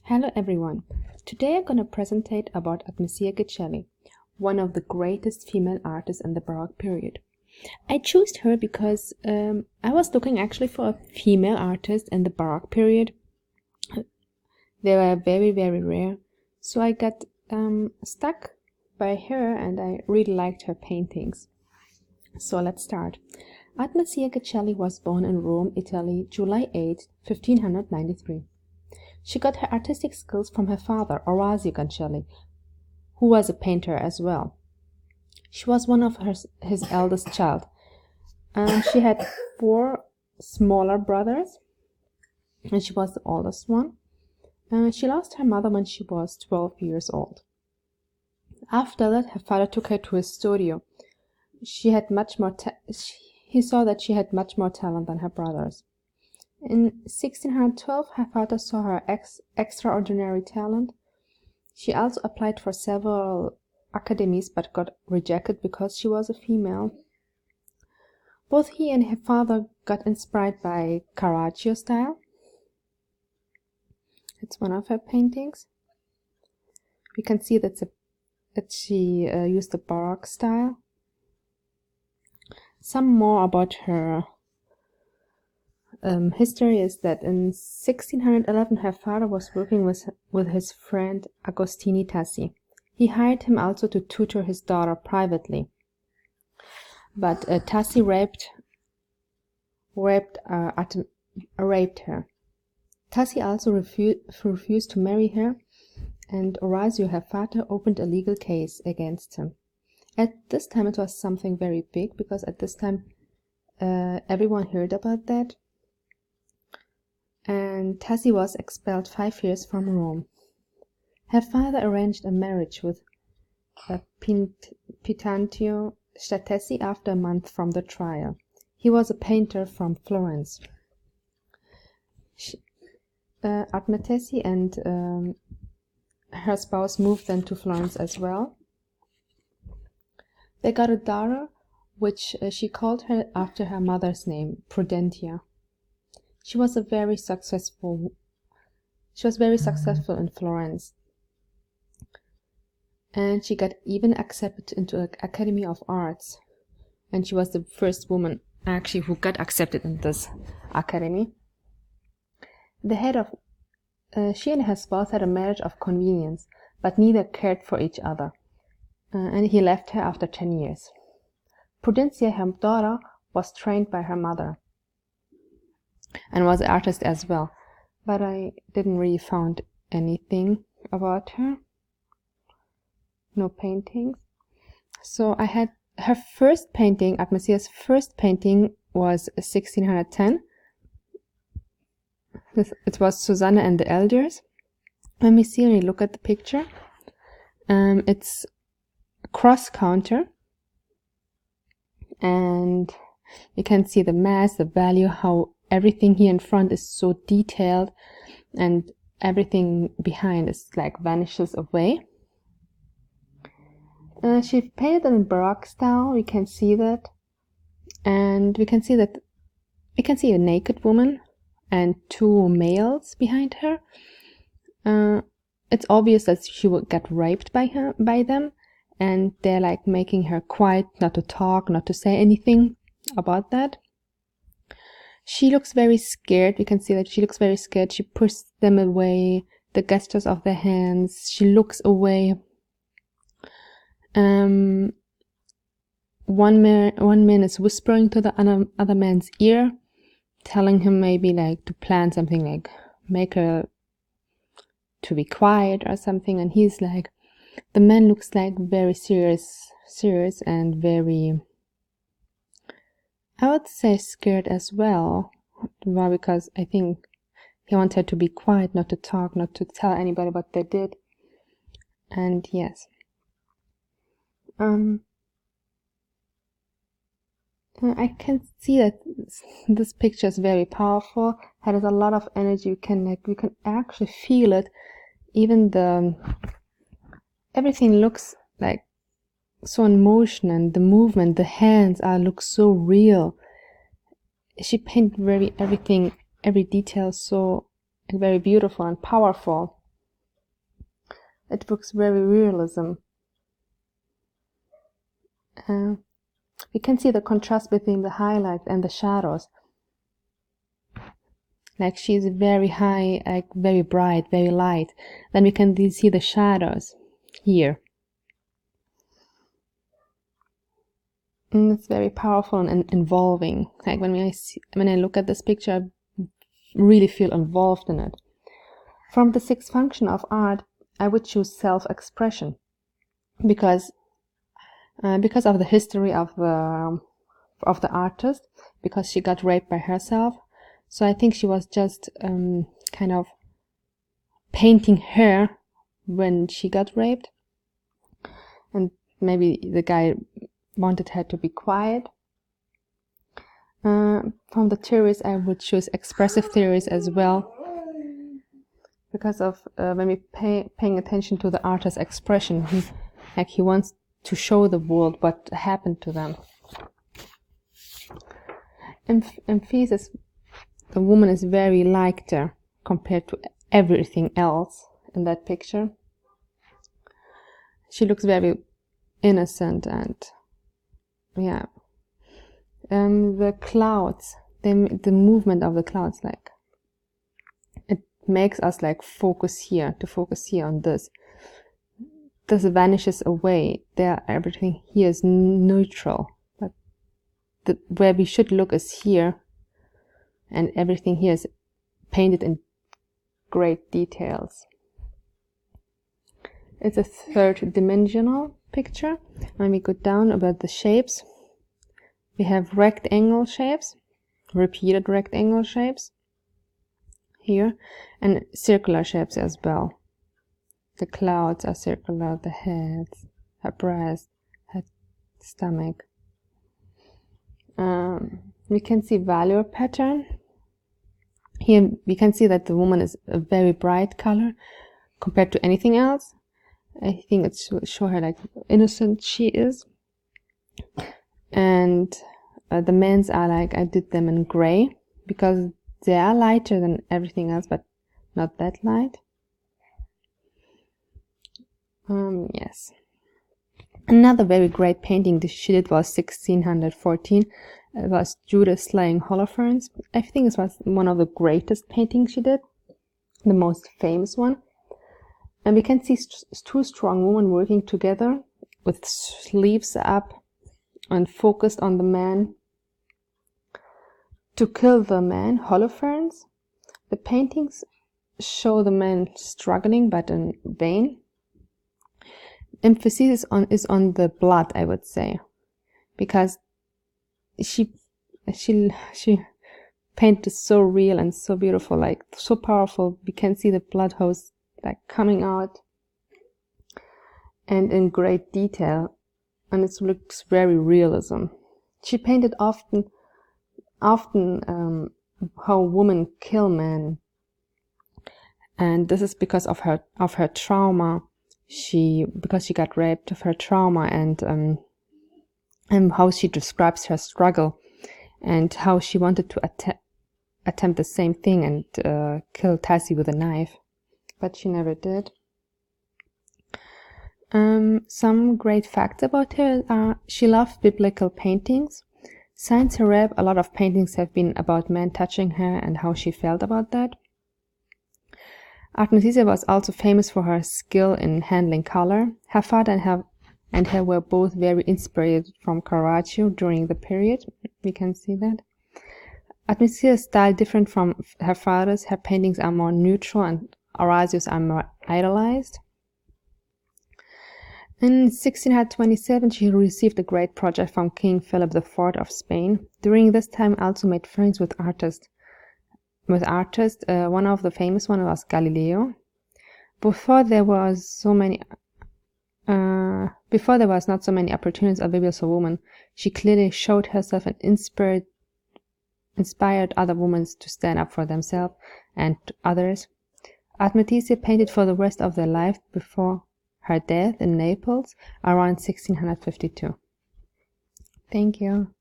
Hello everyone. Today I'm going to presentate about Artemisia Gecelli, one of the greatest female artists in the Baroque period. I chose her because I was looking actually for a female artist in the Baroque period. They were very, very rare. So I got stuck by her and I really liked her paintings. So let's start. Artemisia Gecelli was born in Rome, Italy, July 8, 1593. She got her artistic skills from her father, Orazio Gecelli, who was a painter as well. She was one of his eldest child. She had 4 smaller brothers, and she was the oldest one. She lost her mother when she was 12 years old. After that, her father took her to his studio. He saw that she had much more talent than her brothers. In 1612, her father saw her extraordinary talent. She also applied for several academies but got rejected because she was a female. Both he and her father got inspired by Carraccio style. It's one of her paintings. We can see that she used the Baroque style. Some more about her history is that in 1611 her father was working with his friend Agostini Tassi. He hired him also to tutor his daughter privately. But Tassi raped her. Tassi also refused to marry her, and Orazio, her father, opened a legal case against him. At this time it was something very big, because at this time everyone heard about that. And Tassi was expelled 5 years from Rome. Her father arranged a marriage with Pitantio Statesi after a month from the trial. He was a painter from Florence. Artemisia and her spouse moved then to Florence as well. They got a daughter, which she called her after her mother's name, Prudentia. She was very successful in Florence, and she got even accepted into an Academy of Arts, and she was the first woman actually who got accepted in this academy. She and her spouse had a marriage of convenience, but neither cared for each other, and he left her after 10 years. Prudentia, her daughter, was trained by her mother and was an artist as well, but I didn't really find anything about her. No paintings. So I had her first painting. Artemisia's first painting was 1610. It was Susanna and the Elders. Let me see when you look at the picture. It's a cross counter, and you can see the mass, the value, how everything here in front is so detailed, and everything behind is like vanishes away. She painted in Baroque style. We can see that, and we can see a naked woman and 2 males behind her. It's obvious that she would get raped by them, and they're like making her quiet, not to talk, not to say anything about that. She looks very scared. We can see that she looks very scared. She pushes them away, the gestures of their hands. She looks away. One man is whispering to the other man's ear, telling him maybe like to plan something, like make her to be quiet or something. And he's like, the man looks like very serious and very, I would say, scared as well. Why? Because I think he wanted her to be quiet, not to talk, not to tell anybody what they did. And yes. I can see that this picture is very powerful. It has a lot of energy. We can actually feel it. Even everything looks like so in motion, and the movement, the hands look so real. She painted every detail so very beautiful and powerful. It looks very realism. We can see the contrast between the highlights and the shadows. Like she's very high, like very bright, very light. Then we can see the shadows here. And it's very powerful and involving. Like when I look at this picture, I really feel involved in it. From the sixth function of art, I would choose self-expression because of the history of the artist, because she got raped by herself. So I think she was just kind of painting her when she got raped, and maybe the guy wanted her to be quiet. From the theories, I would choose expressive theories as well, because of when we paying attention to the artist's expression, he wants to show the world what happened to them. Emphasis, the woman is very lighter compared to everything else in that picture. She looks very innocent, and yeah. The clouds, the movement of the clouds, like it makes us like focus here on this. This vanishes away. There, everything here is neutral, but where we should look is here, and everything here is painted in great details. It's a third-dimensional picture. When we go down about the shapes, we have rectangle shapes, repeated rectangle shapes here, and circular shapes as well. The clouds are circular, the heads, her breast, her stomach. We can see value pattern. Here we can see that the woman is a very bright color compared to anything else. I think it's to show her like innocent she is. And the men's are like, I did them in gray because they are lighter than everything else, but not that light. Yes. Another very great painting that she did was 1614. It was Judith slaying Holofernes. I think it was one of the greatest paintings she did, the most famous one. And we can see two strong women working together with sleeves up and focused on the man to kill the man, Holofernes. The paintings show the man struggling, but in vain. Emphasis is on the blood, I would say, because she painted so real and so beautiful, like so powerful. We can see the blood hose like coming out, and in great detail, and it looks very realism. She painted often how women kill men, and this is because of her trauma. Because she got raped, of her trauma, and how she describes her struggle, and how she wanted to attempt the same thing and kill Tassie with a knife, but she never did. Some great facts about her are she loved biblical paintings. Since her rape, a lot of paintings have been about men touching her and how she felt about that. Artemisia was also famous for her skill in handling color. Her father and her were both very inspired from Caravaggio during the period. We can see that. Artemisia's style different from her father's. Her paintings are more neutral and Orazio's are more idealized. In 1627, she received a great project from King Philip IV of Spain. During this time, also made friends with artists. One of the famous one was Galileo. Before there was not so many opportunities available as a woman, she clearly showed herself and inspired other women to stand up for themselves and others. Artemisia painted for the rest of their life before her death in Naples around 1652. Thank you.